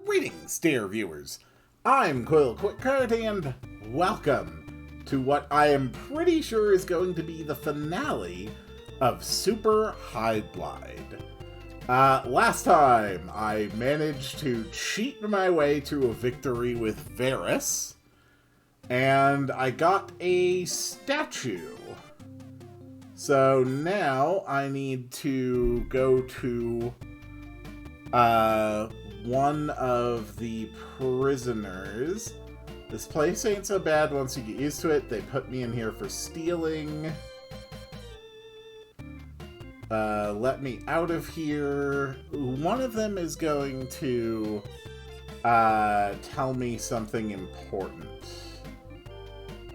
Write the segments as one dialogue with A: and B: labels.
A: Greetings, dear viewers. I'm Quill Quickcard, and welcome to what I am pretty sure is going to be the finale of Super Hydlide. Last time, I managed to cheat my way to a victory with Vore, and I got a statue. So now I need to go to one of the prisoners. This place ain't so bad once you get used to it. They put me in here for stealing. Let me out of here. One of them is going to tell me something important,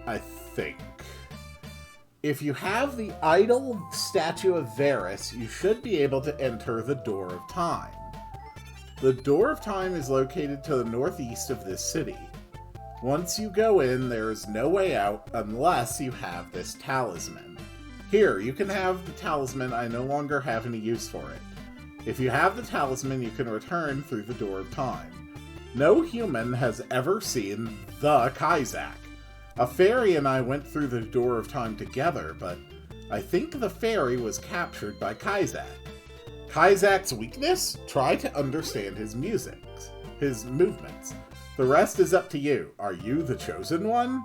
A: I think. If you have the idol statue of Varus, you should be able to enter the Door of Time. The Door of Time is located to the northeast of this city. Once you go in, there is no way out unless you have this talisman. Here, you can have the talisman. I no longer have any use for it. If you have the talisman, you can return through the Door of Time. No human has ever seen the Kaizak. A fairy and I went through the Door of Time together, but I think the fairy was captured by Kaizak. Kaizak's weakness? Try to understand his movements. The rest is up to you. Are you the chosen one?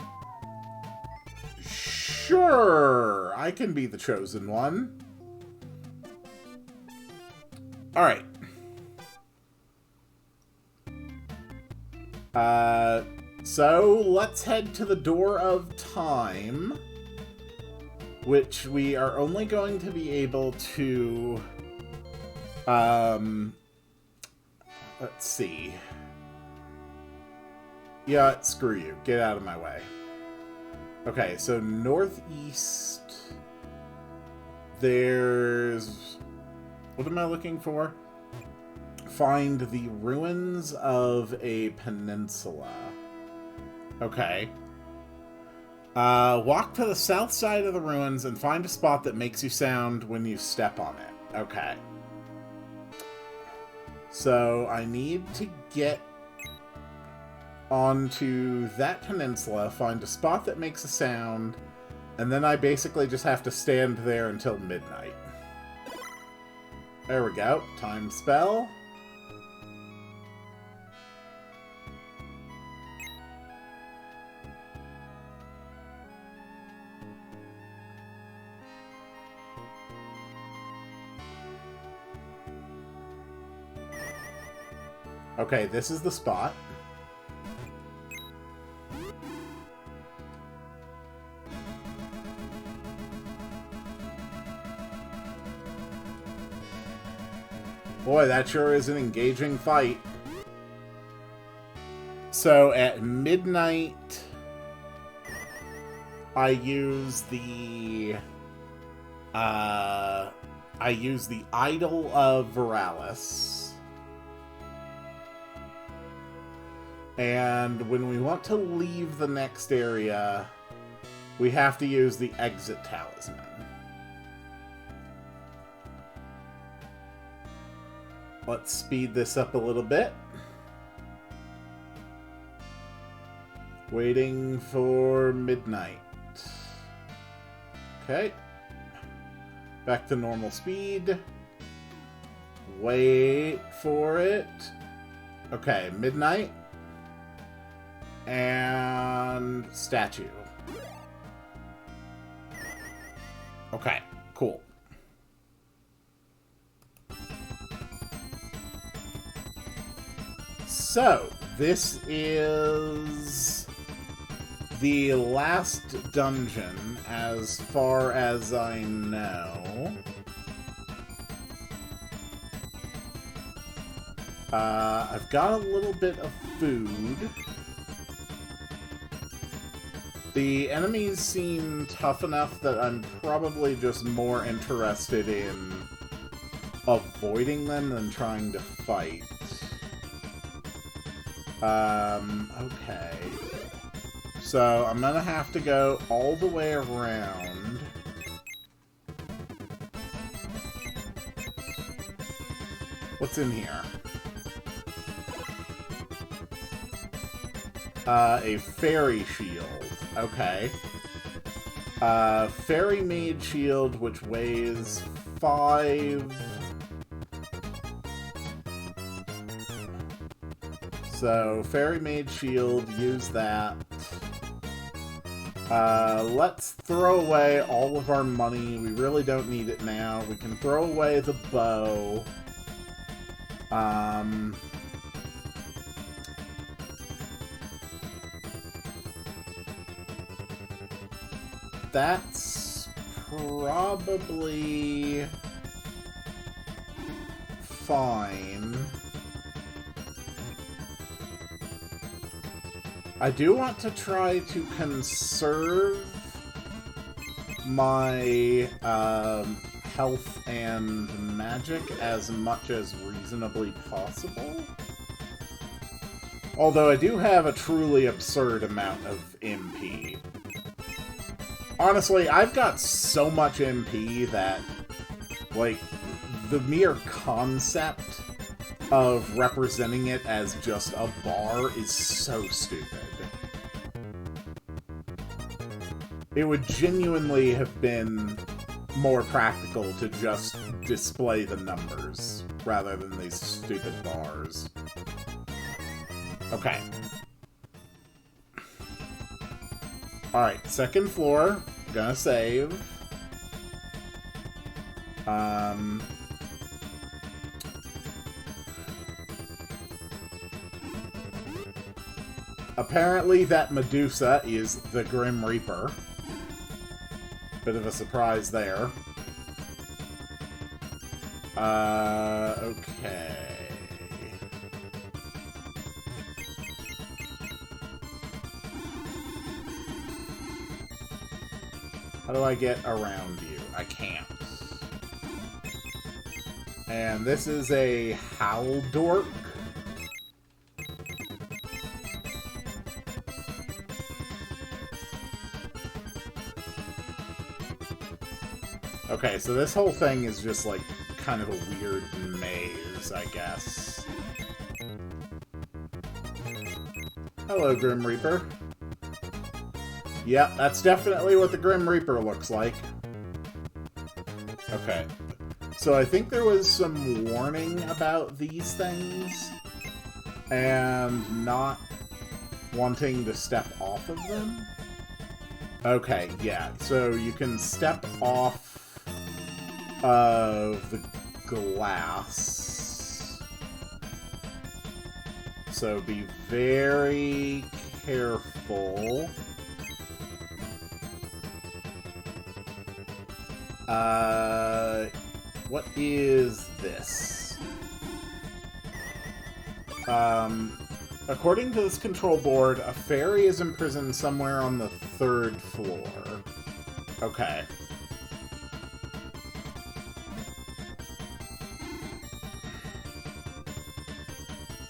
A: Sure, I can be the chosen one. Alright. So let's head to the Door of Time, which we are only going to be able to let's see. Yeah, screw you. Get out of my way. Okay, so northeast, there's... What am I looking for? Find the ruins of a peninsula. Okay. Walk to the south side of the ruins and find a spot that makes you sound when you step on it. Okay. So I need to get onto that peninsula, find a spot that makes a sound, and then I basically just have to stand there until midnight. There we go. Time spell. Okay, this is the spot. Boy, that sure is an engaging fight. So at midnight, I use the idol of Viralis. And when we want to leave the next area, we have to use the exit talisman. Let's speed this up a little bit. Waiting for midnight. Okay. Back to normal speed. Wait for it. Okay, midnight. And statue. Okay, cool. So, this is the last dungeon, as far as I know. I've got a little bit of food. The enemies seem tough enough that I'm probably just more interested in avoiding them than trying to fight. Okay. So, I'm gonna have to go all the way around. What's in here? A fairy shield. Okay. Fairy made shield, which weighs 5. So, fairy made shield, use that. Let's throw away all of our money. We really don't need it now. We can throw away the bow. That's probably fine. I do want to try to conserve my health and magic as much as reasonably possible. Although I do have a truly absurd amount of MP. Honestly, I've got so much MP that, like, the mere concept of representing it as just a bar is so stupid. It would genuinely have been more practical to just display the numbers rather than these stupid bars. Okay. Alright, second floor. Gonna save. Apparently that Medusa is the Grim Reaper. Bit of a surprise there. Okay. How do I get around you? I can't. And this is a Haldork. Okay, so this whole thing is just, like, kind of a weird maze, I guess. Hello, Grim Reaper. Yep, that's definitely what the Grim Reaper looks like. Okay. So I think there was some warning about these things, and not wanting to step off of them. Okay, yeah, so you can step off of the glass. So be very careful. What is this? According to this control board, a fairy is imprisoned somewhere on the 3rd floor. Okay.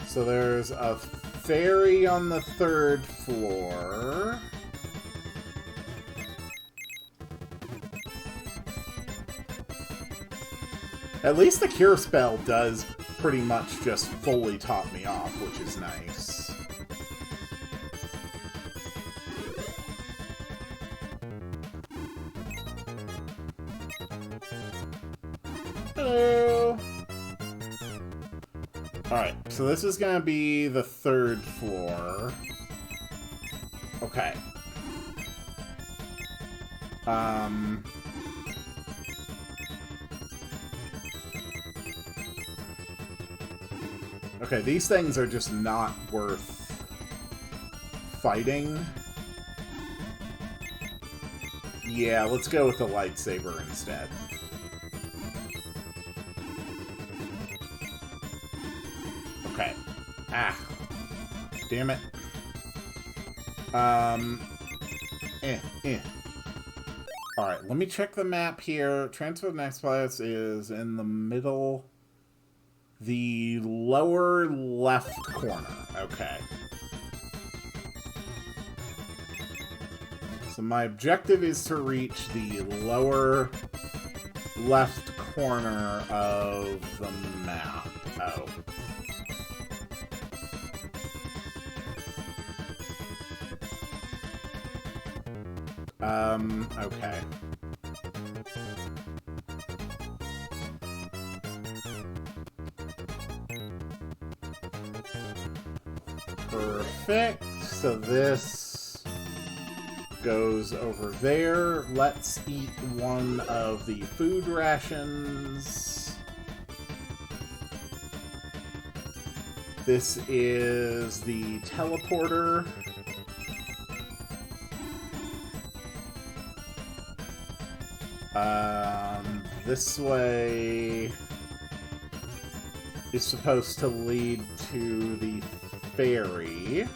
A: So there's a fairy on the 3rd floor. At least the cure spell does pretty much just fully top me off, which is nice. Hello! Alright, so this is gonna be the 3rd floor. Okay. Okay, these things are just not worth fighting. Yeah, let's go with the lightsaber instead. Okay. Ah. Damn it. Alright, let me check the map here. Transfer to the next place is in the middle. The lower left corner. Okay. So my objective is to reach the lower left corner of the map. Oh. Okay. Perfect. So this goes over there. Let's eat one of the food rations. This is the teleporter. This way is supposed to lead to the ferry,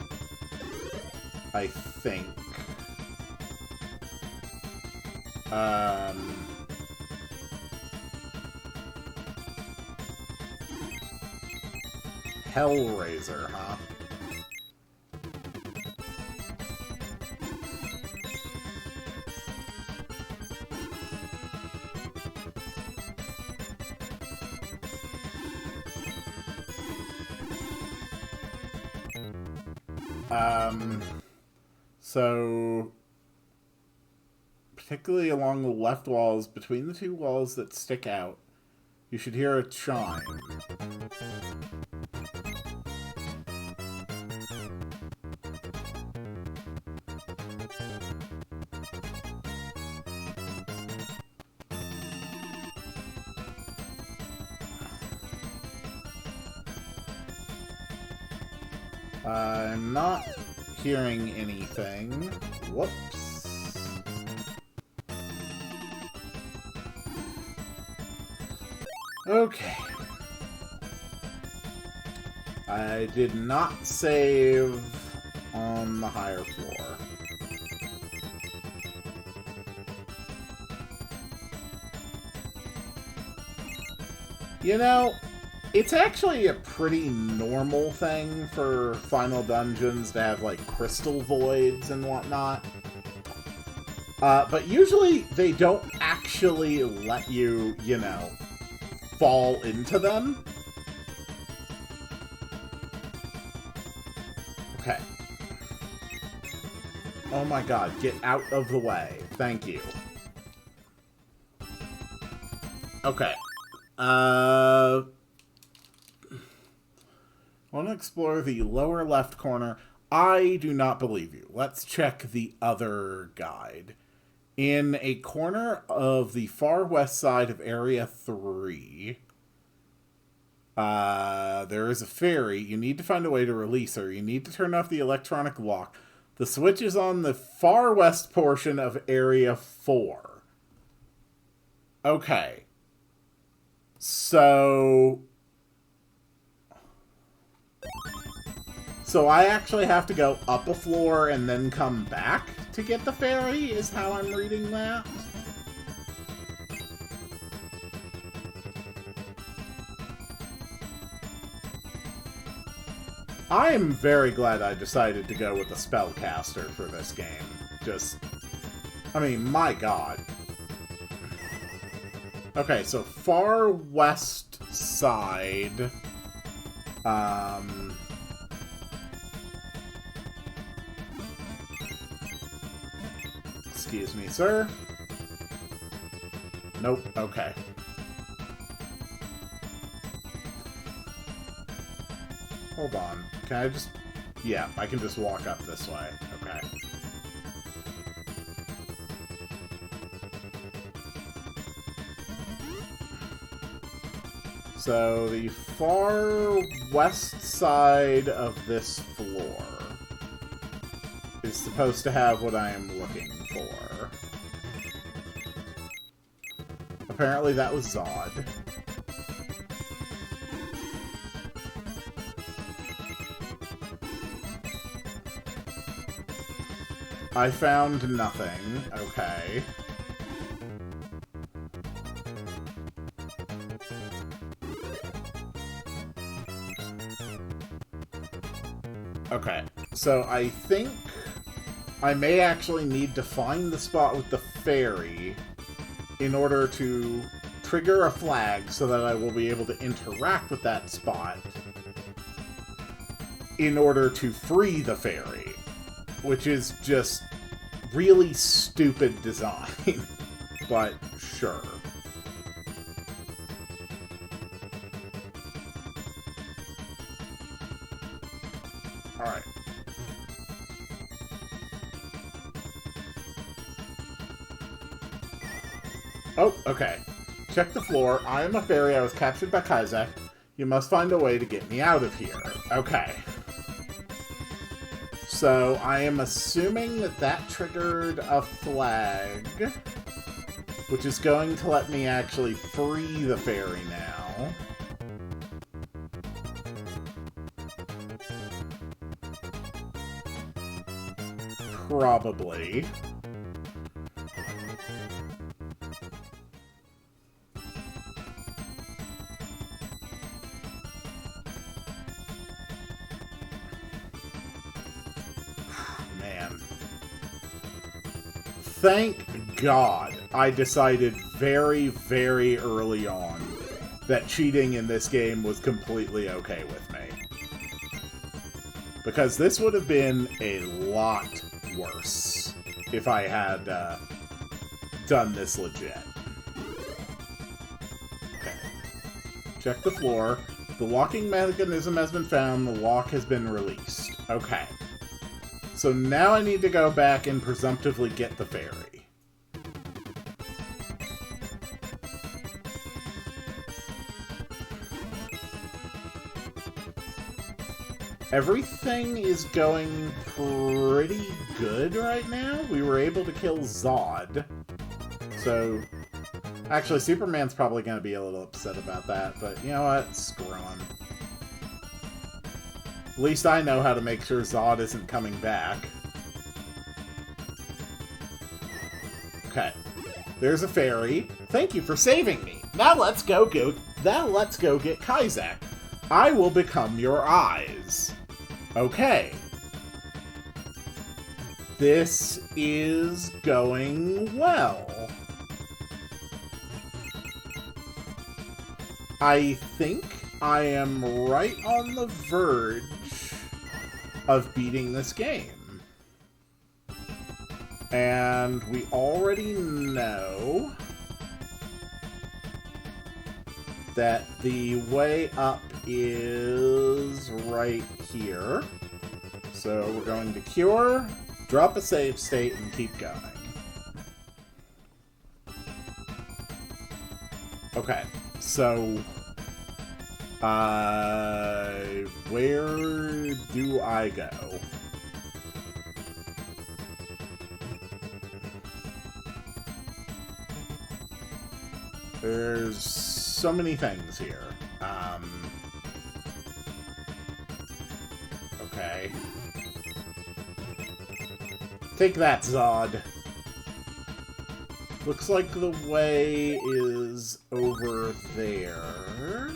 A: I think. Hellraiser, huh? So, particularly along the left walls, between the two walls that stick out, you should hear a chime. I'm not hearing anything. Whoops. Okay. I did not save on the higher floor. You know, it's actually a pretty normal thing for final dungeons to have, like, crystal voids and whatnot. But usually they don't actually let you, you know, fall into them. Okay. Oh my god, get out of the way. Thank you. Okay. I want to explore the lower left corner. I do not believe you. Let's check the other guide. In a corner of the far west side of Area 3, there is a ferry. You need to find a way to release her. You need to turn off the electronic lock. The switch is on the far west portion of Area 4. Okay. So I actually have to go up a floor and then come back to get the ferry, is how I'm reading that? I am very glad I decided to go with the spellcaster for this game. Just, I mean, my god. Okay, so far west side, excuse me, sir. Nope, okay. Hold on. Can I just... Yeah, I can just walk up this way. Okay. So, the far west side of this floor is supposed to have what I am looking for. Apparently that was Zod. I found nothing. Okay. Okay, so I think I may actually need to find the spot with the ferry in order to trigger a flag so that I will be able to interact with that spot in order to free the ferry, which is just really stupid design, but sure. Alright. Oh, okay. Check the floor. I am a fairy. I was captured by Kaisak. You must find a way to get me out of here. Okay. So, I am assuming that that triggered a flag, which is going to let me actually free the fairy now. Probably. Man. Thank God I decided very, very early on that cheating in this game was completely okay with me. Because this would have been a lot worse if I had done this legit. Okay. Check the floor. The locking mechanism has been found. The lock has been released. Okay. So now I need to go back and presumptively get the fairy. Everything is going pretty good right now. We were able to kill Zod. So, actually, Superman's probably going to be a little upset about that, but you know what? Screw him. At least I know how to make sure Zod isn't coming back. Okay. There's a fairy. Thank you for saving me. Now let's go get Kaisak. I will become your eyes. Okay. This is going well. I think I am right on the verge of beating this game. And we already know that the way up is right here. So we're going to cure, drop a save state, and keep going. Okay, so where do I go? There's so many things here. Okay. Take that, Zod. Looks like the way is over there.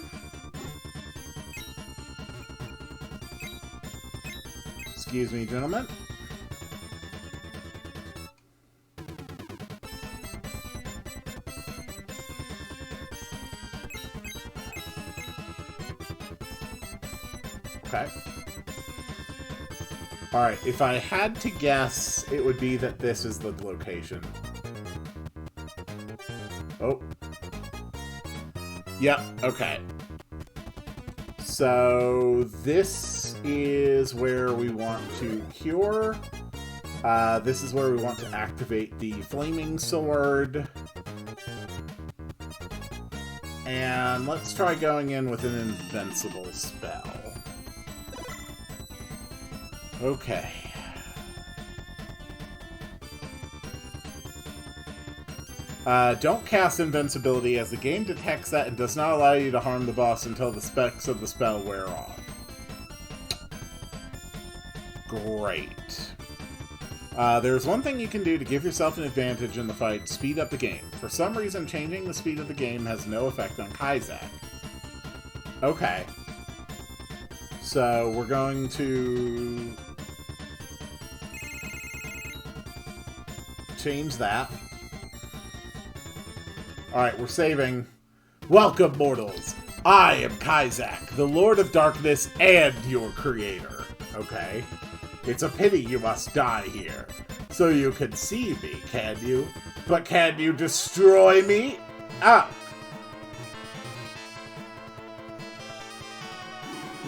A: Excuse me, gentlemen. Okay. Alright, if I had to guess, it would be that this is the location. Oh. Yep, okay. So, this is where we want to cure. This is where we want to activate the flaming sword. And let's try going in with an invincible spell. Okay. Don't cast invincibility, as the game detects that and does not allow you to harm the boss until the specs of the spell wear off. Great. There's one thing you can do to give yourself an advantage in the fight: speed up the game. For some reason, changing the speed of the game has no effect on Kaisak. Okay. So, we're going to change that. Alright, we're saving. Welcome, mortals. I am Kaisak, the Lord of Darkness and your creator. Okay. It's a pity you must die here. so you can see me, can you? But can you destroy me? Ah!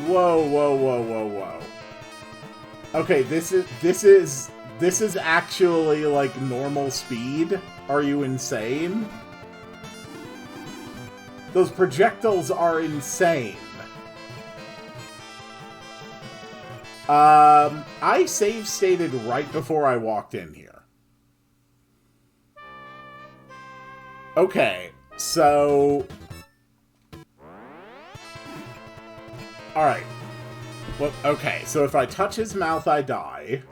A: Whoa, whoa, whoa, whoa, whoa. Okay, this is actually like normal speed. Are you insane? Those projectiles are insane. I save stated right before I walked in here. Okay, so... Alright. Well, okay, so if I touch his mouth, I die.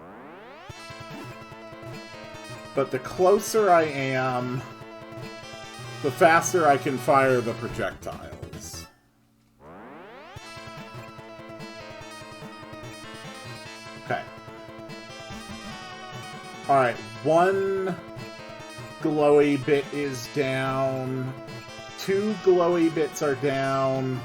A: But the closer I am, the faster I can fire the projectiles. Okay. Alright, one glowy bit is down. 2 glowy bits are down.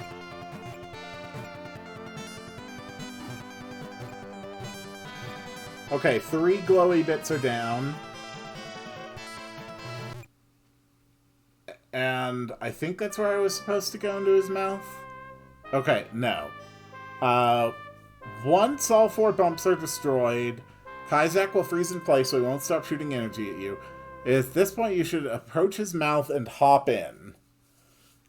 A: Okay, 3 glowy bits are down. And I think that's where I was supposed to go into his mouth. Okay, no. Once all 4 bumps are destroyed, Kaizak will freeze in place so he won't stop shooting energy at you. At this point, you should approach his mouth and hop in.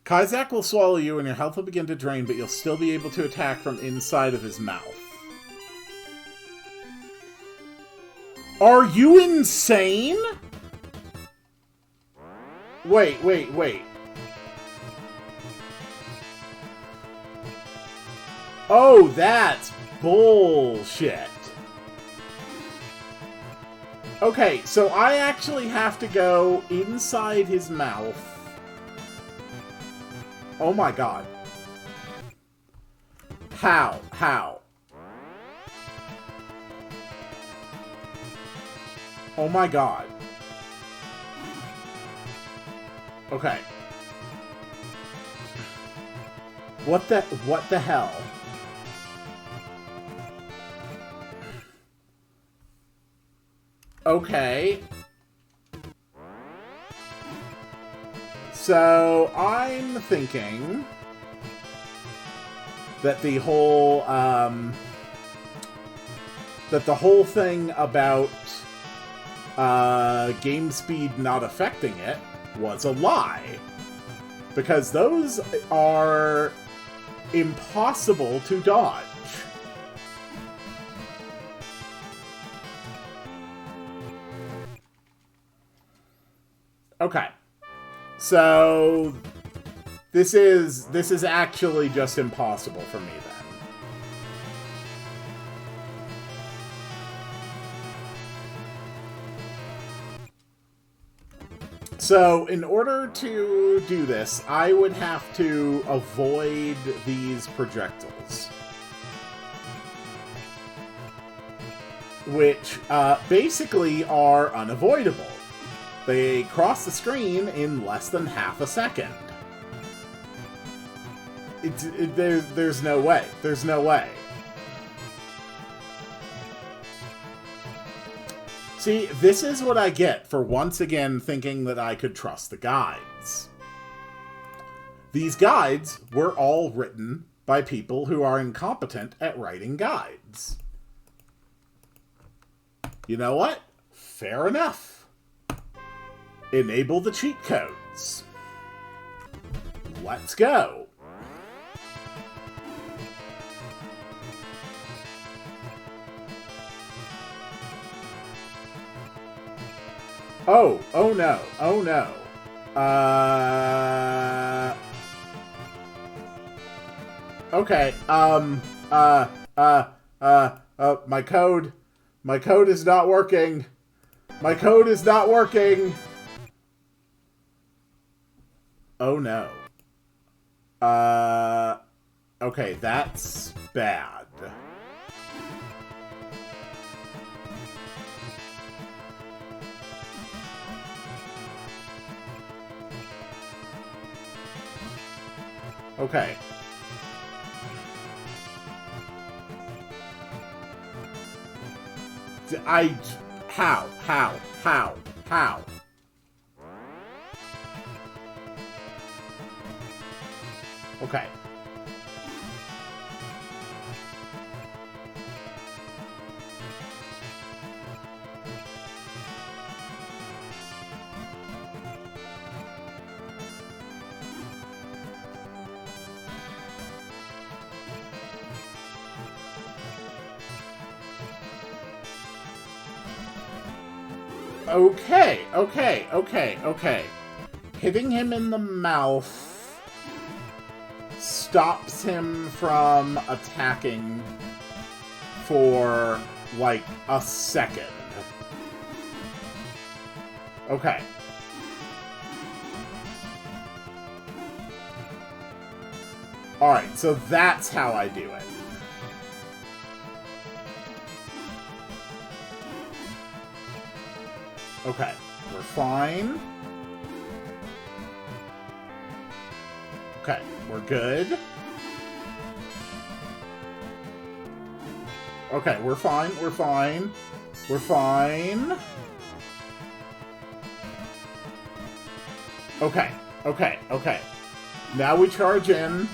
A: Kaizak will swallow you and your health will begin to drain, but you'll still be able to attack from inside of his mouth. Are you insane? Wait, wait, wait. Oh, that's bullshit. Okay, so I actually have to go inside his mouth. Oh my god. How? How? Oh my god. Okay. What the hell? Okay. So, I'm thinking that the whole thing about game speed not affecting it was a lie. Because those are impossible to dodge. Okay. So this is actually just impossible for me then. So, in order to do this, I would have to avoid these projectiles. Which, basically are unavoidable. They cross the screen in less than half a second. There's no way. There's no way. See, this is what I get for once again thinking that I could trust the guides. These guides were all written by people who are incompetent at writing guides. You know what? Fair enough. Enable the cheat codes. Let's go. Oh, oh no, oh no. Okay, my code is not working. My code is not working. Oh no. Okay, that's bad. Okay. How? Okay. Okay. Hitting him in the mouth stops him from attacking for, like, a second. Okay. Alright, so that's how I do it. Okay, we're fine. Okay, we're good. Okay, we're fine. Okay. Now we charge in.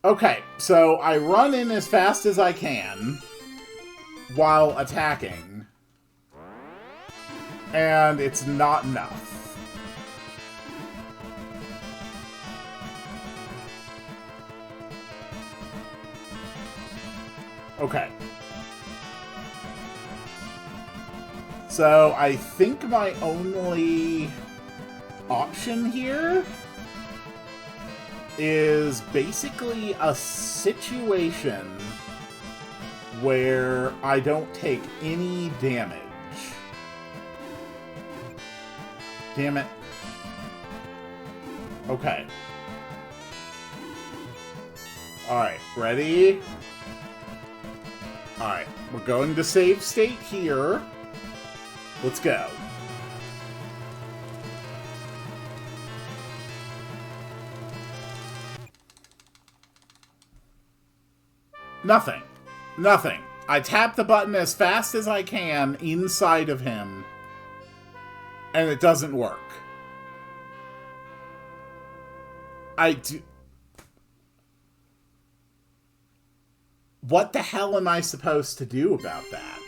A: Okay, so I run in as fast as I can while attacking, and it's not enough. Okay. So I think my only option here is basically a situation where I don't take any damage. Damn it. Okay. Alright, ready? Alright, we're going to save state here. Let's go. Nothing. I tap the button as fast as I can inside of him, and it doesn't work. What the hell am I supposed to do about that?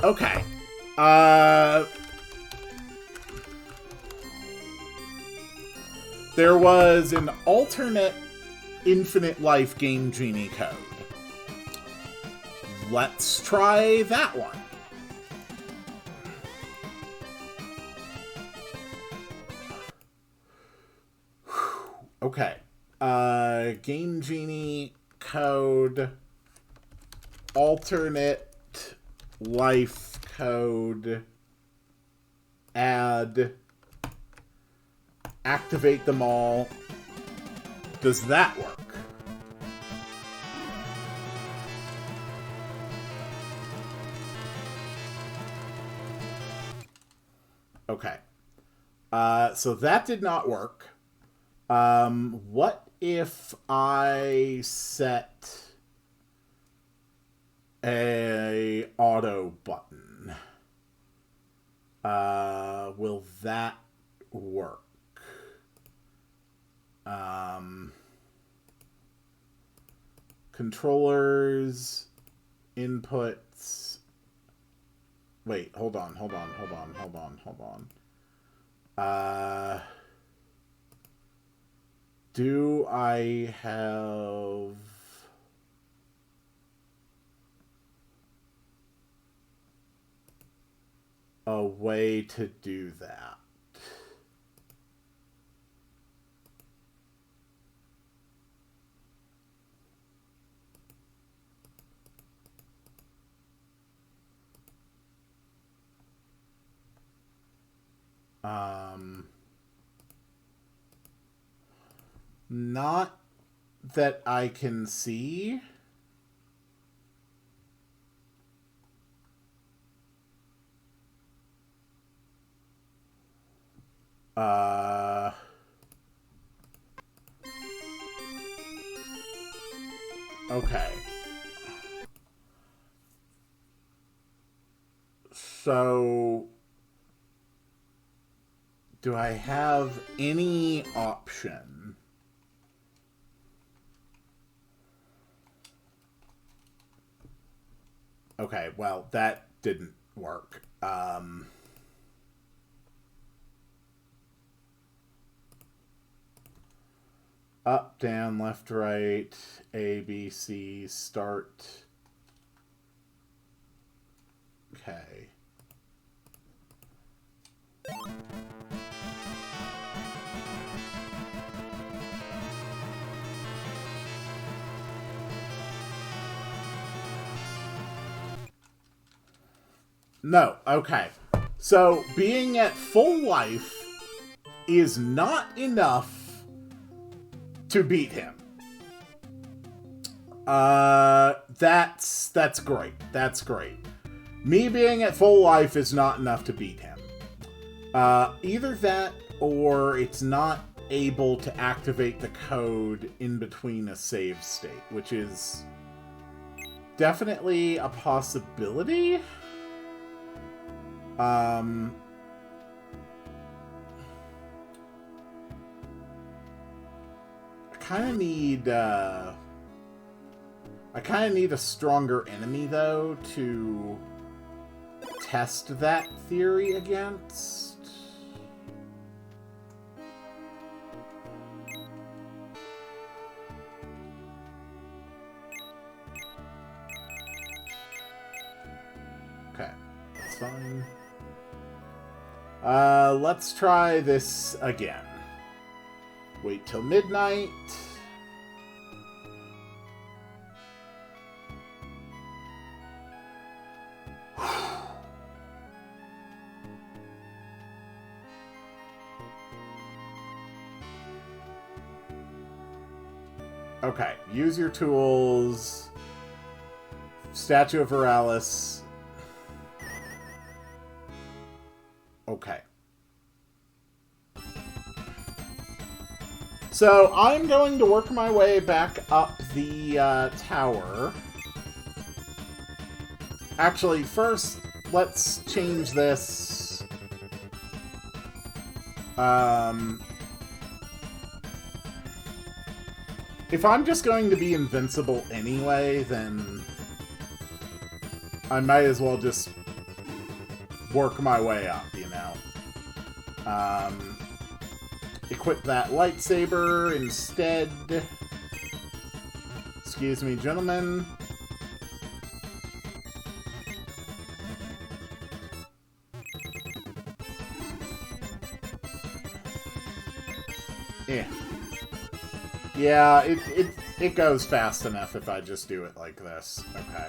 A: Okay. There was an alternate infinite life Game Genie code. Let's try that one. Okay. Game Genie code, alternate life code, add, activate them all. Does that work? Okay. So that did not work. What if I set a auto button? Will that work? Controllers, inputs. Wait, hold on. Do I have a way to do that? Not that I can see. Okay. So, do I have any option? Okay, well, that didn't work. Up, down, left, right, A, B, C, start. Okay. No, okay. So, being at full life is not enough to beat him. That's great. That's great. Me being at full life is not enough to beat him. Either that, or it's not able to activate the code in between a save state, which is definitely a possibility. I kind of need a stronger enemy, though, to test that theory against. Okay, that's fine. Let's try this again. Wait till midnight. Okay, use your tools. Statue of Veralis. Okay. So, I'm going to work my way back up the tower. Actually, first, let's change this. If I'm just going to be invincible anyway, then I might as well just work my way up, you know. Equip that lightsaber instead. Excuse me, gentlemen. Yeah. Yeah, it goes fast enough if I just do it like this. Okay.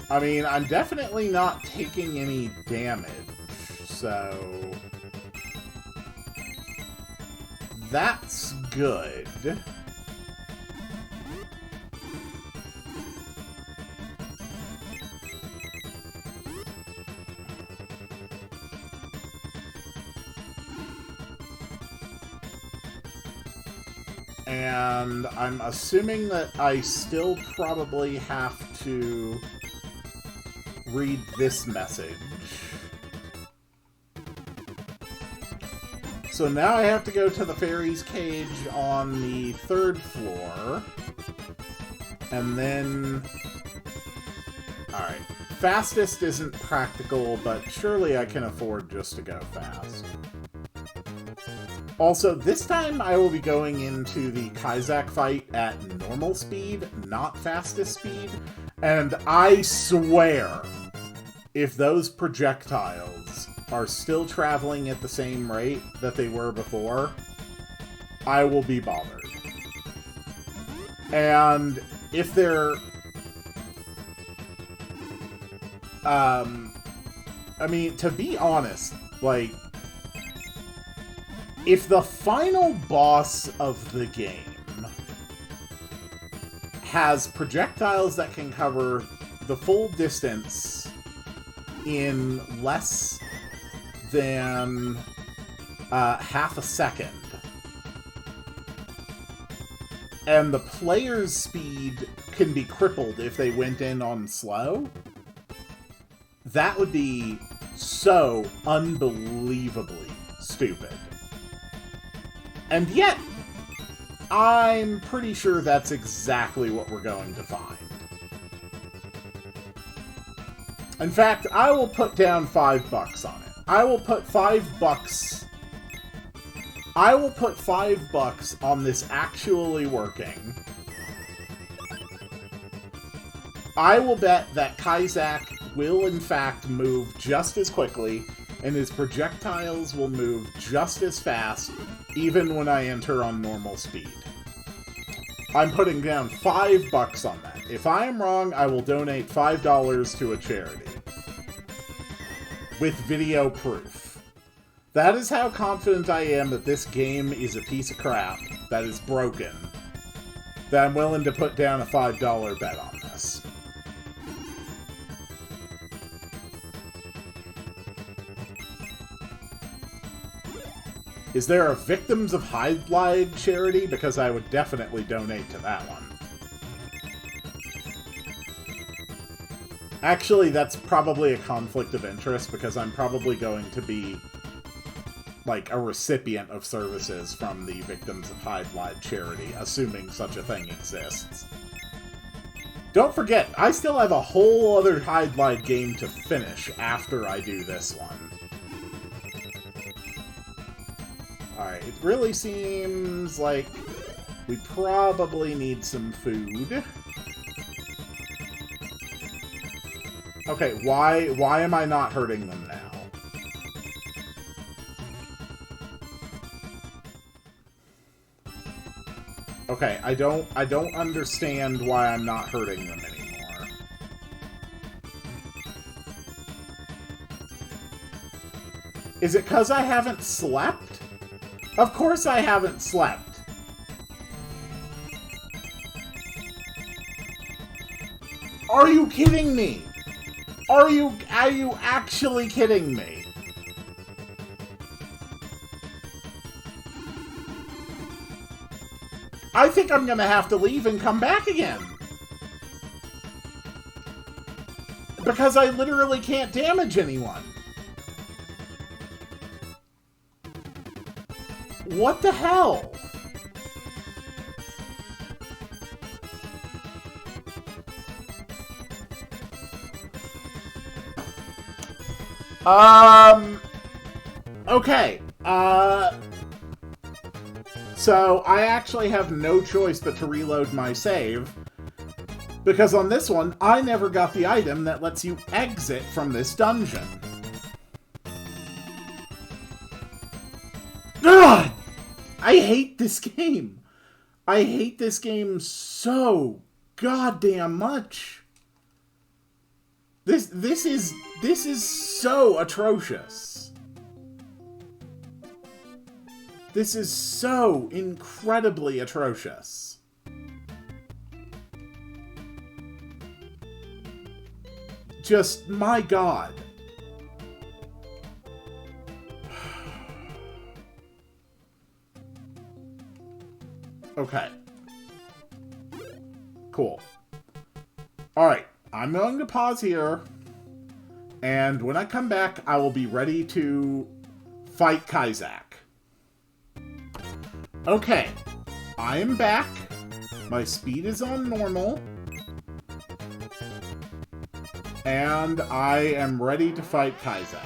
A: I mean, I'm definitely not taking any damage, so that's good. And I'm assuming that I still probably have to read this message. So now I have to go to the fairy's cage on the 3rd floor. And then... Alright. Fastest isn't practical, but surely I can afford just to go fast. Also, this time I will be going into the Kaizak fight at normal speed, not fastest speed. And I swear, if those projectiles are still traveling at the same rate that they were before, I will be bothered. And if they're... I mean, to be honest, like, if the final boss of the game has projectiles that can cover the full distance in less than half a second. And the player's speed can be crippled if they went in on slow. That would be so unbelievably stupid. And yet, I'm pretty sure that's exactly what we're going to find. In fact, I will put down $5 on it. I will put $5... I will put $5 on this actually working. I will bet that Kaizak will in fact move just as quickly, and his projectiles will move just as fast, even when I enter on normal speed. I'm putting down $5 on that. If I am wrong, I will donate $5 to a charity. With video proof. That is how confident I am that this game is a piece of crap that is broken, that I'm willing to put down a $5 bet on this. Is there a Victims of Hydlide charity? Because I would definitely donate to that one. Actually, that's probably a conflict of interest, because I'm probably going to be, like, a recipient of services from the Victims of Hydlide charity, assuming such a thing exists. Don't forget, I still have a whole other Hydlide game to finish after I do this one. Alright, it really seems like we probably need some food. Okay, why am I not hurting them now? Okay, I don't understand why I'm not hurting them anymore. Is it 'cause I haven't slept? Of course I haven't slept. Are you kidding me? Are you actually kidding me? I think I'm gonna have to leave and come back again. Because I literally can't damage anyone. What the hell? Okay. So I actually have no choice but to reload my save, because on this one, I never got the item that lets you exit from this dungeon. God! I hate this game. I hate this game so goddamn much. This is so atrocious. This is so incredibly atrocious. Just, my God. Okay. Cool. Alright, I'm going to pause here. And when I come back, I will be ready to fight Kaizak. Okay, I am back. My speed is on normal. And I am ready to fight Kaizak.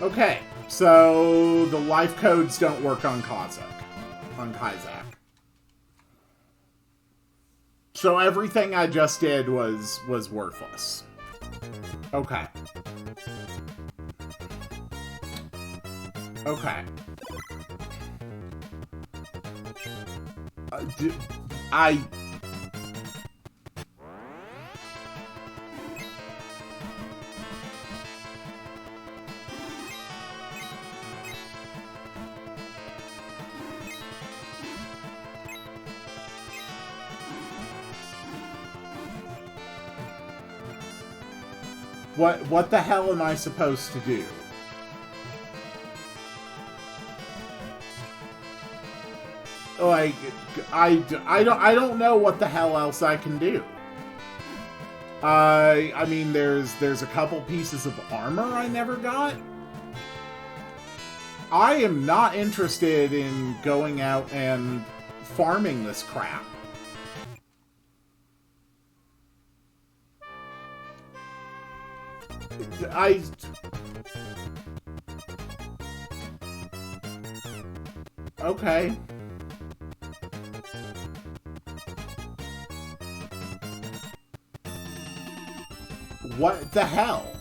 A: Okay, so the life codes don't work on Kaizak. So everything I just did was worthless. Okay. Okay. What the hell am I supposed to do? Like, I don't know what the hell else I can do. I mean, there's a couple pieces of armor I never got. I am not interested in going out and farming this crap. Okay. What the hell?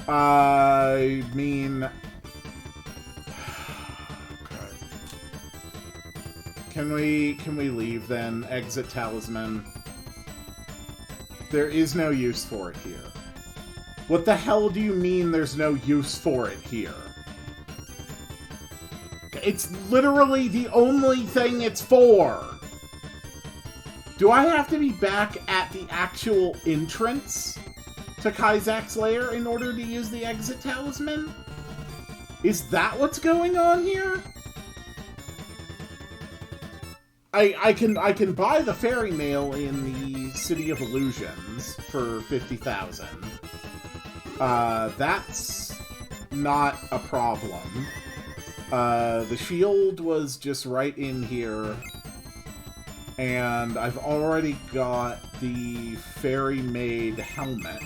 A: I mean... Okay. Can we leave then? Exit talisman. There is no use for it here. What the hell do you mean there's no use for it here? It's literally the only thing it's for! Do I have to be back at the actual entrance to Kaizak's lair in order to use the exit talisman? Is that what's going on here? I can buy the fairy mail in the City of Illusions for 50,000. That's not a problem. The shield was just right in here. And I've already got the fairy-made helmet.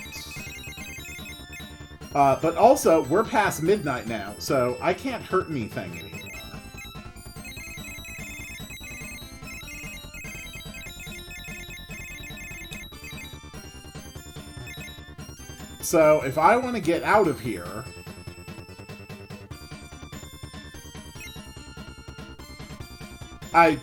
A: But also, we're past midnight now, so I can't hurt anything anymore. So, if I want to get out of here... I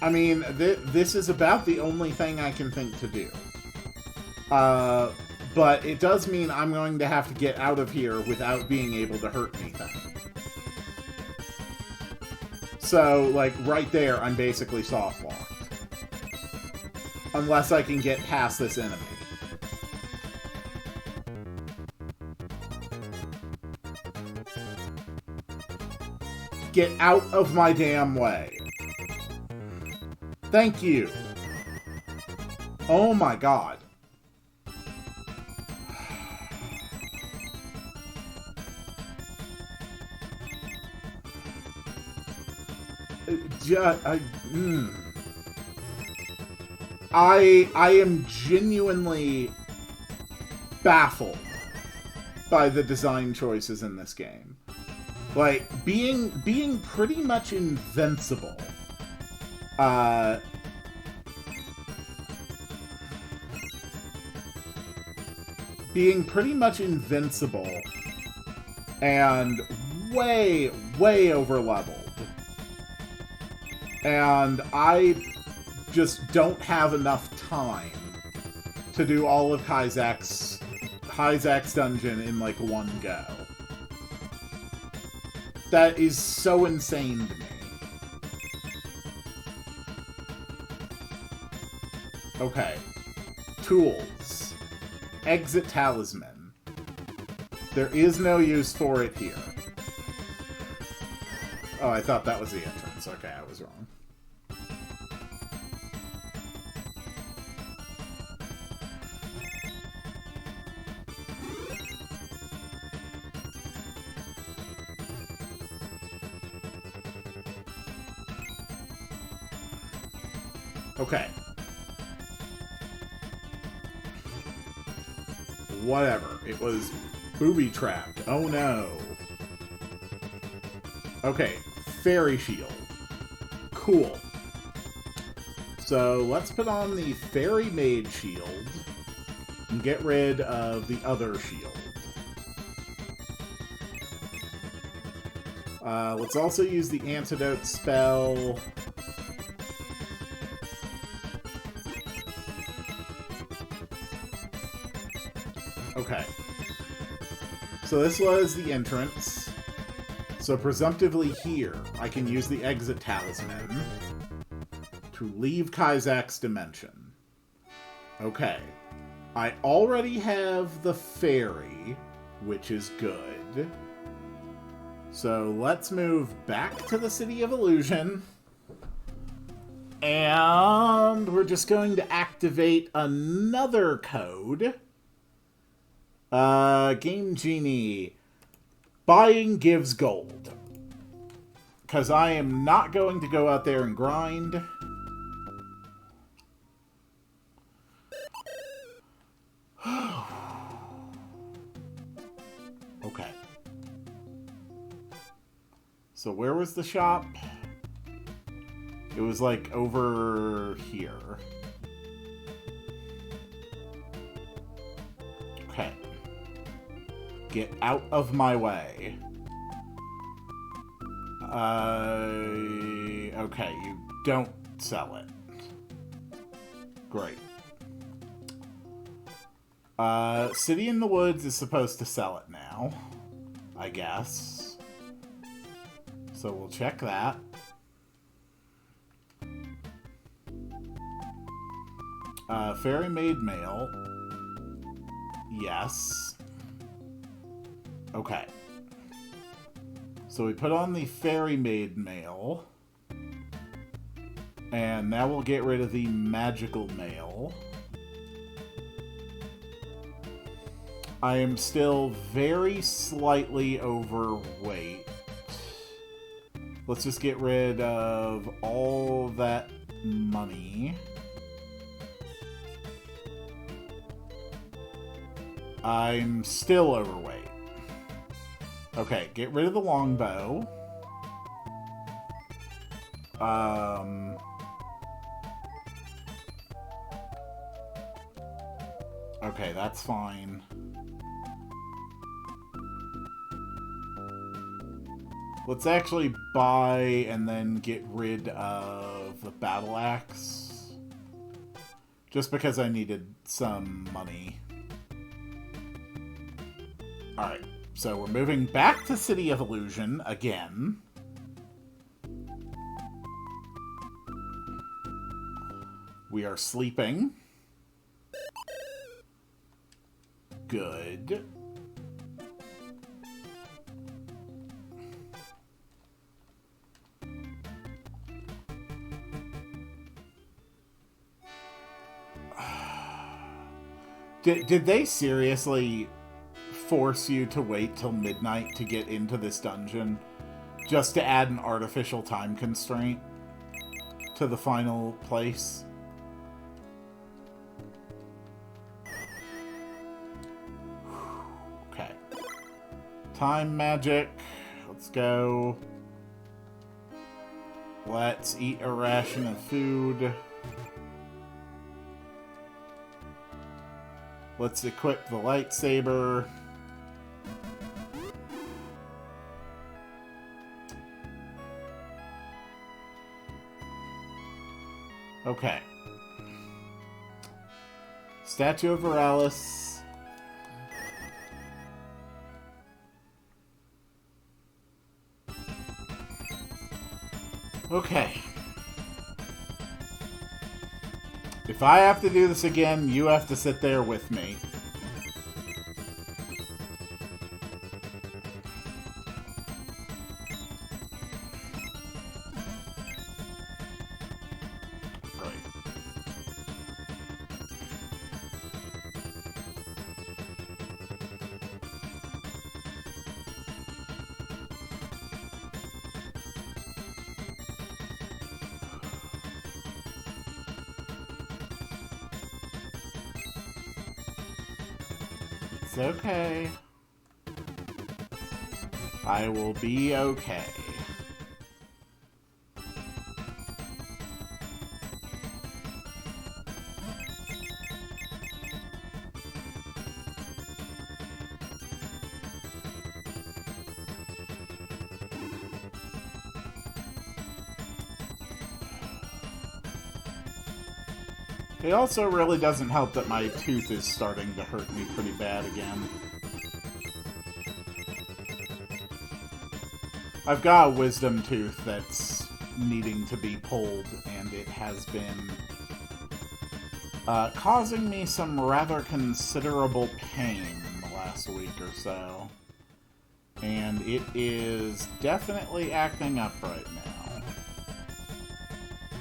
A: mean, this is about the only thing I can think to do. But it does mean I'm going to have to get out of here without being able to hurt anything. So, like, right there, I'm basically soft-locked. Unless I can get past this enemy. Get out of my damn way. Thank you. Oh my god. I am genuinely baffled by the design choices in this game. Like, being pretty much invincible. Being pretty much invincible and way, way over-leveled. And I just don't have enough time to do all of Kaizak's dungeon in, like, one go. That is so insane to me. Okay. Tools. Exit talisman. There is no use for it here. Oh, I thought that was the entrance. Okay, I was wrong. Okay. Whatever. It was booby-trapped. Oh no. Okay. Fairy shield. Cool. So let's put on the fairy-made shield and get rid of the other shield. Let's also use the antidote spell. Okay. So this was the entrance. So presumptively here, I can use the exit talisman to leave Kaizak's dimension. Okay. I already have the ferry, which is good. So let's move back to the City of Illusion. And we're just going to activate another code. Game Genie. Buying gives gold. Because I am not going to go out there and grind. Okay. So where was the shop? It was like over here. Okay. Get out of my way. Okay, you don't sell it. Great. City in the Woods is supposed to sell it now, I guess. So we'll check that. Fairy Maid Mail. Yes. Okay. So we put on the Fairy Maid Mail. And now we'll get rid of the Magical Mail. I am still very slightly overweight. Let's just get rid of all that money. I'm still overweight. Okay, get rid of the longbow. Okay, that's fine. Let's actually buy and then get rid of the battle axe. Just because I needed some money. Alright, so we're moving back to City of Illusion again. We are sleeping. Good. Did they seriously force you to wait till midnight to get into this dungeon just to add an artificial time constraint to the final place? Okay. Time magic. Let's go. Let's eat a ration of food. Let's equip the lightsaber. Okay. Statue of Veralis. Okay. If I have to do this again, you have to sit there with me. Right. It's okay. I will be okay. It also really doesn't help that my tooth is starting to hurt me pretty bad again. I've got a wisdom tooth that's needing to be pulled, and it has been causing me some rather considerable pain the last week or so. And it is definitely acting up right now.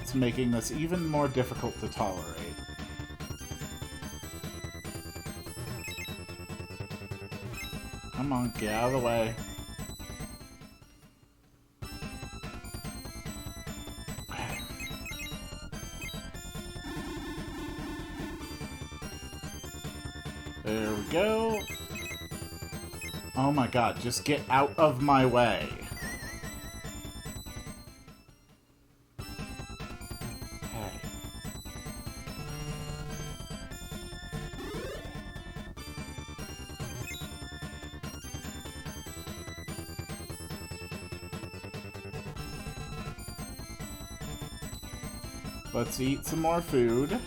A: It's making this even more difficult to tolerate. Come on, get out of the way. Okay. There we go. Oh my god, just get out of my way. Okay. Let's eat some more food.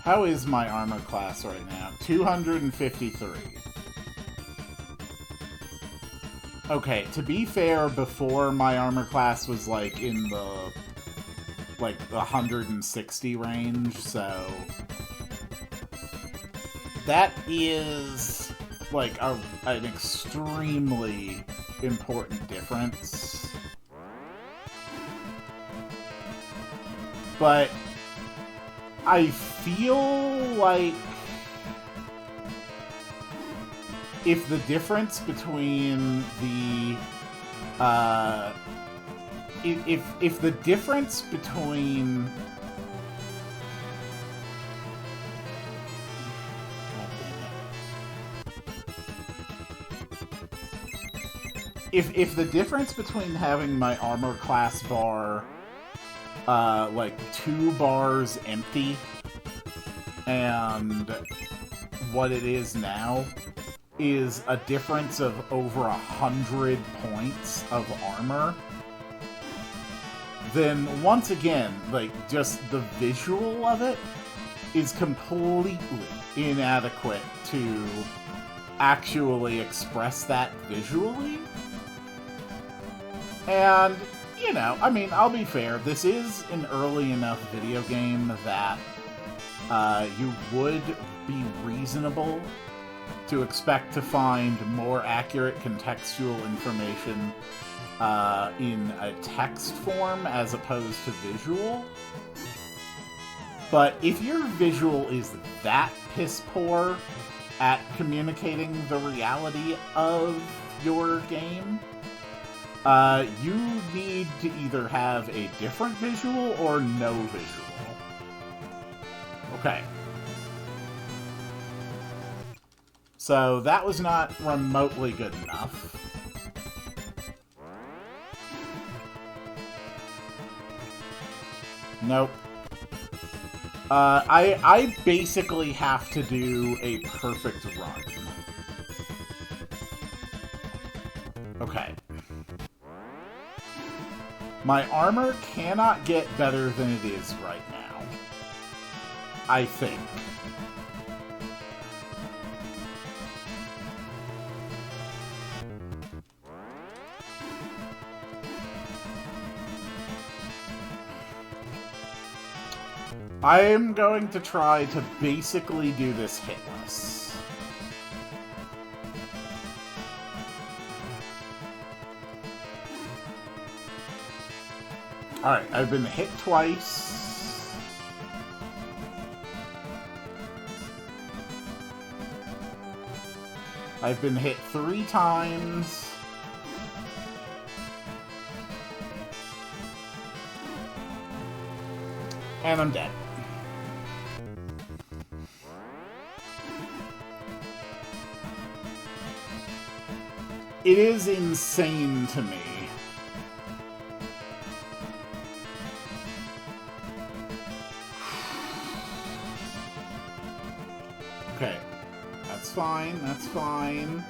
A: How is my armor class right now? 253. Okay, to be fair, before my armor class was like in the 160 range, so that is like an extremely important difference. But I feel like if the difference between the if the difference between if the difference between having my armor class bar like 2 bars empty and what it is now is a difference of over 100 points of armor, then once again, like, just the visual of it is completely inadequate to actually express that visually. And you know, I mean, I'll be fair, this is an early enough video game that you would be reasonable to expect to find more accurate contextual information in a text form as opposed to visual. But if your visual is that piss poor at communicating the reality of your game, you need to either have a different visual or no visual. Okay. So that was not remotely good enough. Nope. I basically have to do a perfect run. Okay. My armor cannot get better than it is right now. I think. I am going to try to basically do this hitless. Alright, I've been hit twice. I've been hit 3 times. And I'm dead. It is insane to me. Okay. That's fine, that's fine.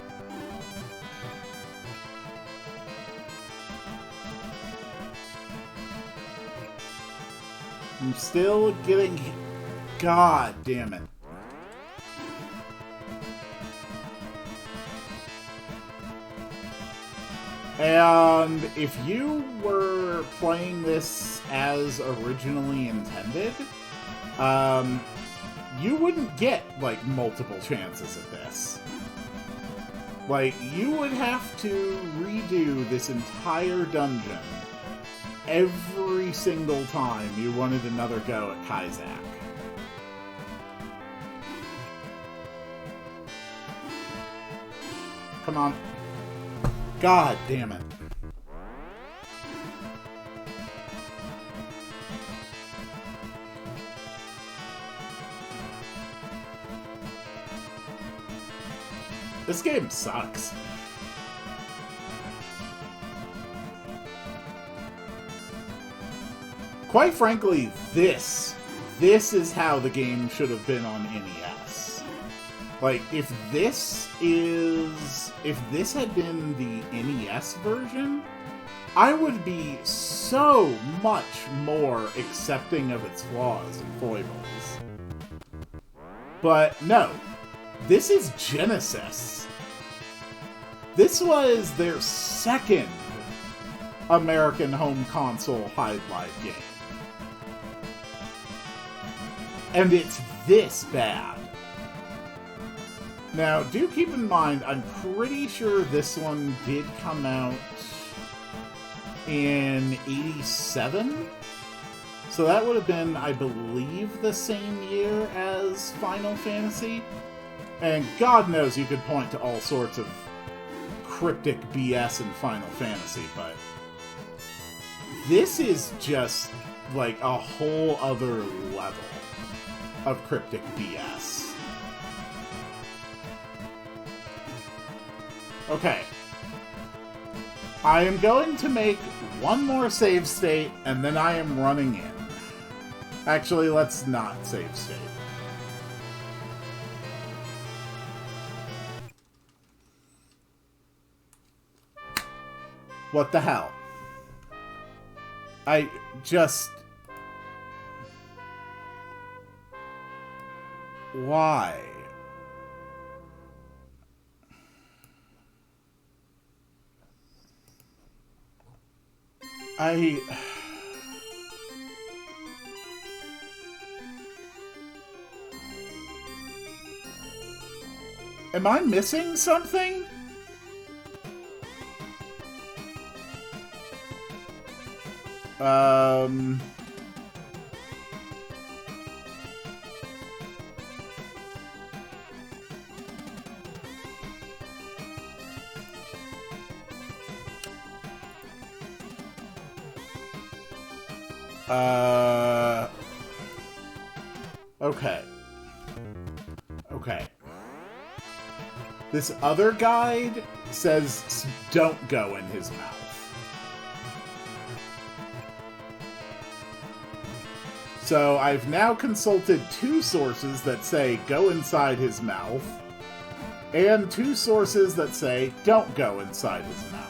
A: I'm still getting... God damn it. And if you were playing this as originally intended, you wouldn't get, like, multiple chances at this. Like, you would have to redo this entire dungeon every single time you wanted another go at Kaizak. Come on. God damn it. This game sucks. Quite frankly, this is how the game should have been on NES. Like, if this had been the NES version, I would be so much more accepting of its flaws and foibles. But no, this is Genesis. This was their second American home console Hydlide game. And it's this bad. Now, do keep in mind, I'm pretty sure this one did come out in 87? So that would have been, I believe, the same year as Final Fantasy. And God knows you could point to all sorts of cryptic BS in Final Fantasy, but this is just, like, a whole other level of cryptic BS. Okay. I am going to make one more save state, and then I am running in. Actually, let's not save state. What the hell? I just... Why? Am I missing something? Okay. Okay. This other guide says don't go in his mouth. So I've now consulted two sources that say go inside his mouth, and two sources that say don't go inside his mouth.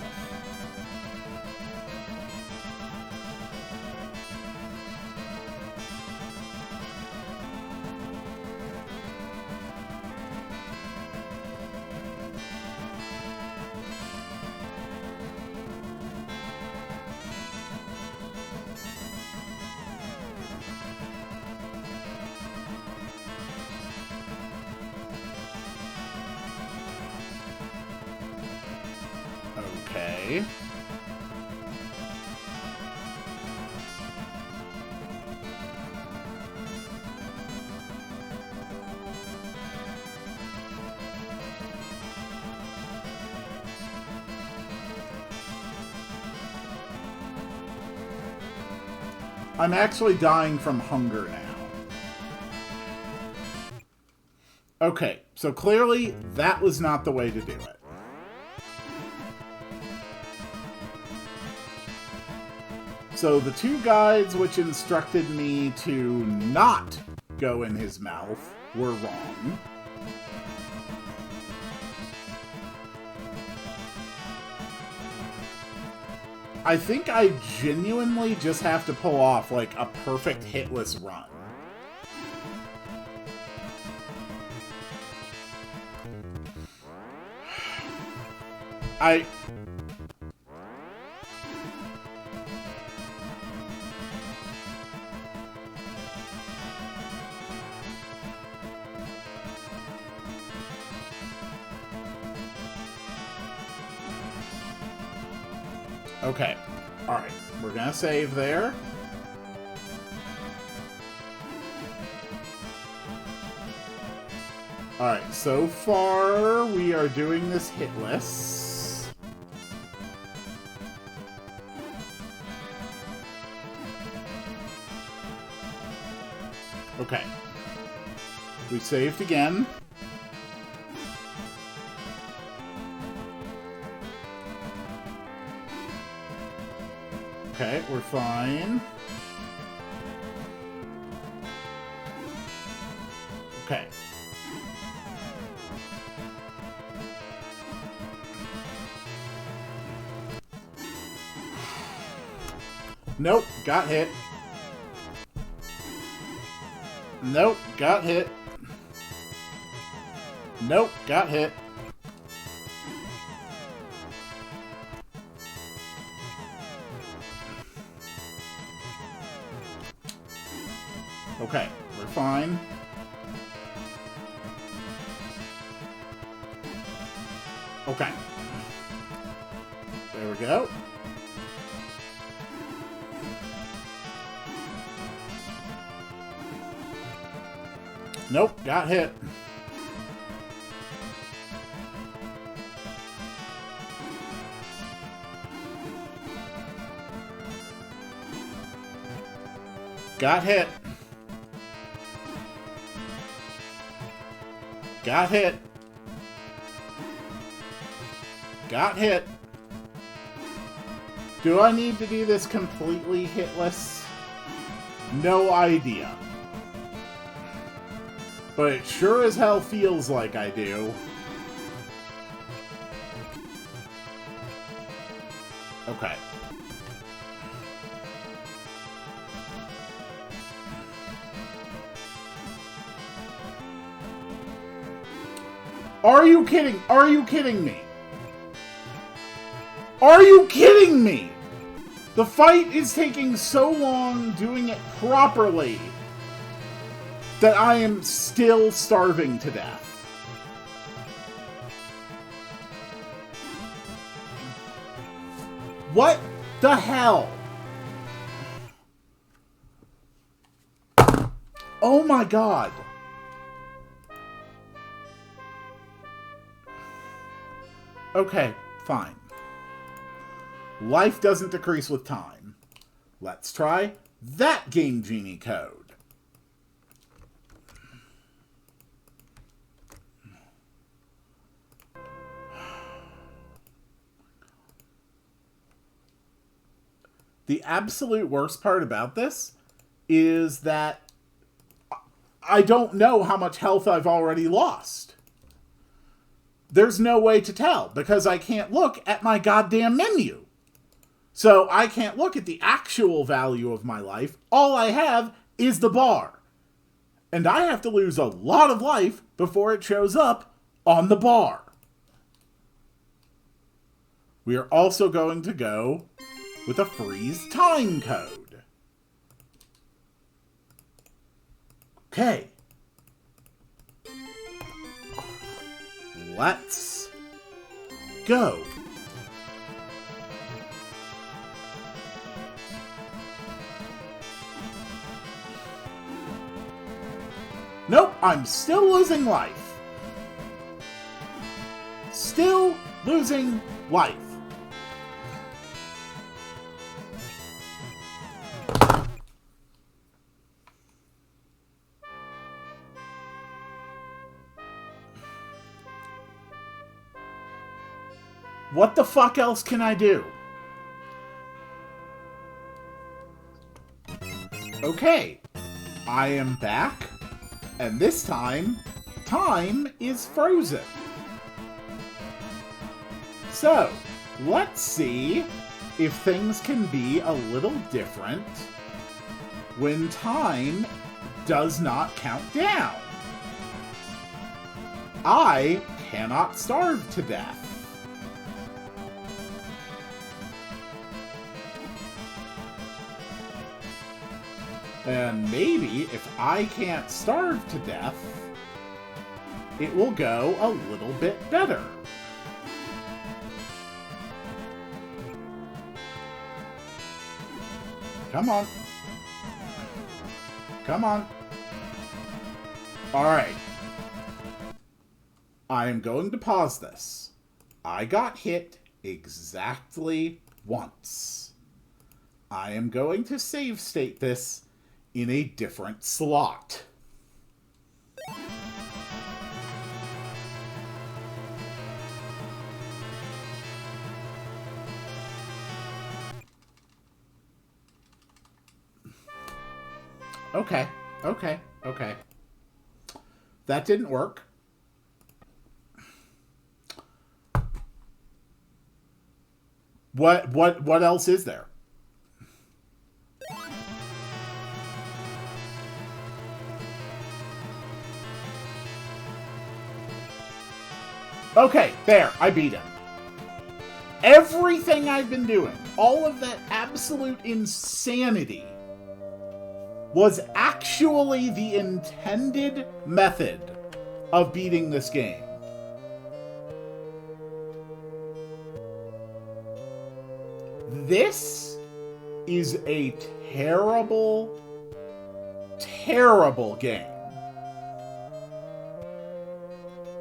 A: Okay. I'm actually dying from hunger now. Okay, so clearly that was not the way to do it. So the two guides which instructed me to not go in his mouth were wrong. I think I genuinely just have to pull off, like, a perfect hitless run. Okay. Alright. We're gonna save there. Alright, so far we are doing this hitless. Okay. We saved again. Okay, we're fine. Okay. Nope, got hit. Nope, got hit. Nope, got hit. Okay, we're fine. Okay. There we go. Nope, got hit. Got hit. Got hit. Got hit. Do I need to do this completely hitless? No idea. But it sure as hell feels like I do. Okay. Are you kidding? Are you kidding me? Are you kidding me? The fight is taking so long doing it properly that I am still starving to death. What the hell? Oh my god. Okay, fine. Life doesn't decrease with time. Let's try that Game Genie code. The absolute worst part about this is that I don't know how much health I've already lost. There's no way to tell because I can't look at my goddamn menu. So I can't look at the actual value of my life. All I have is the bar. And I have to lose a lot of life before it shows up on the bar. We are also going to go with a freeze time code. Okay. Let's go. Nope, I'm still losing life. Still losing life. What the fuck else can I do? Okay, I am back, and this time is frozen. So, let's see if things can be a little different when time does not count down. I cannot starve to death. And maybe if I can't starve to death, it will go a little bit better. Come on. Come on. Alright. I am going to pause this. I got hit exactly once. I am going to save state this in a different slot. Okay. That didn't work. What else is there? Okay, there, I beat him. Everything I've been doing, all of that absolute insanity, was actually the intended method of beating this game. This is a terrible, terrible game.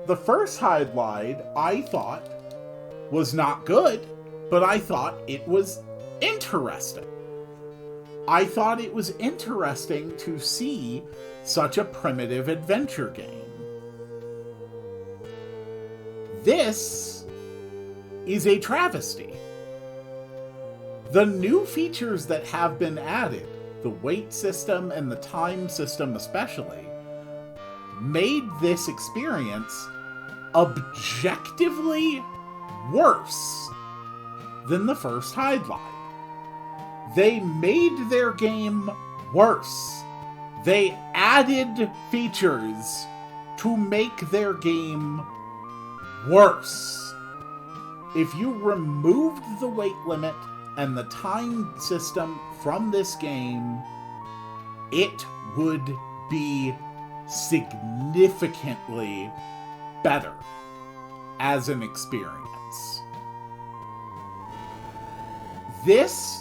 A: The first Hydlide, I thought, was not good, but I thought it was interesting. I thought it was interesting to see such a primitive adventure game. This is a travesty. The new features that have been added, the weight system and the time system especially, made this experience objectively worse than the first Hydlide. They made their game worse. They added features to make their game worse. If you removed the weight limit and the time system from this game, it would be significantly better as an experience. This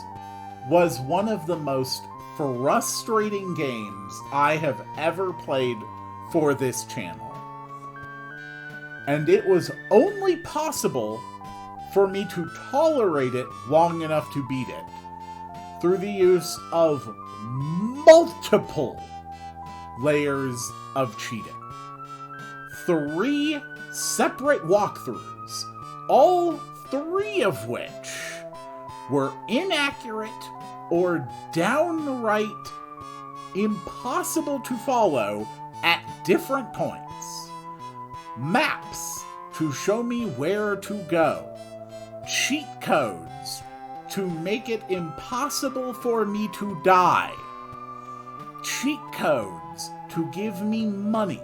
A: was one of the most frustrating games I have ever played for this channel. And it was only possible for me to tolerate it long enough to beat it through the use of multiple layers of cheating. 3 separate walkthroughs, all 3 of which were inaccurate or downright impossible to follow at different points. Maps to show me where to go. Cheat codes to make it impossible for me to die. Cheat codes to give me money.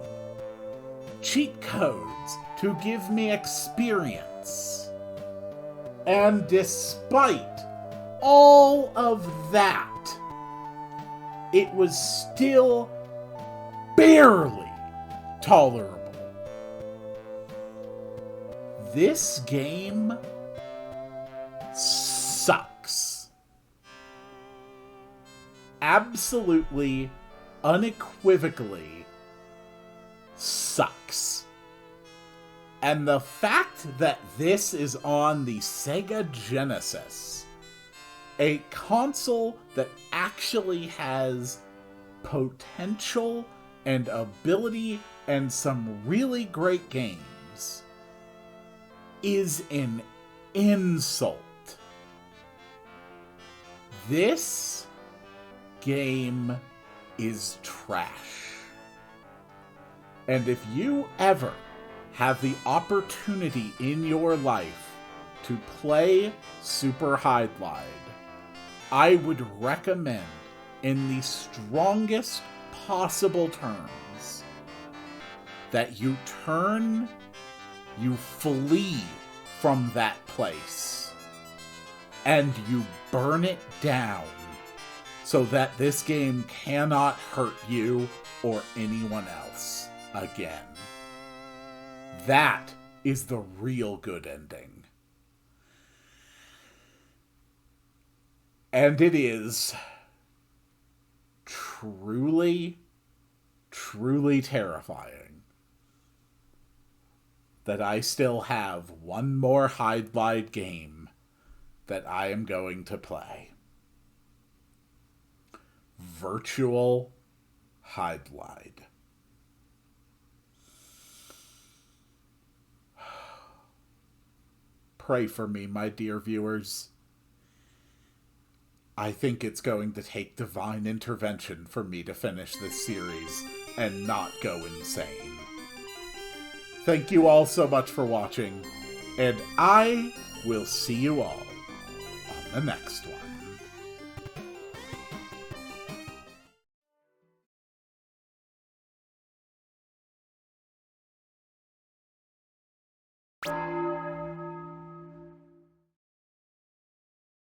A: Cheat codes to give me experience. And despite all of that, it was still barely tolerable. This game sucks. Absolutely, unequivocally sucks. And the fact that this is on the Sega Genesis, a console that actually has potential and ability and some really great games, is an insult. This game is trash. And if you ever have the opportunity in your life to play Super Hydlide, I would recommend, in the strongest possible terms, that you flee from that place, and you burn it down so that this game cannot hurt you or anyone else again. That is the real good ending. And it is truly, truly terrifying that I still have one more Hydlide game that I am going to play. Virtual Hydlide. Pray for me, my dear viewers. I think it's going to take divine intervention for me to finish this series and not go insane. Thank you all so much for watching, and I will see you all on the next one.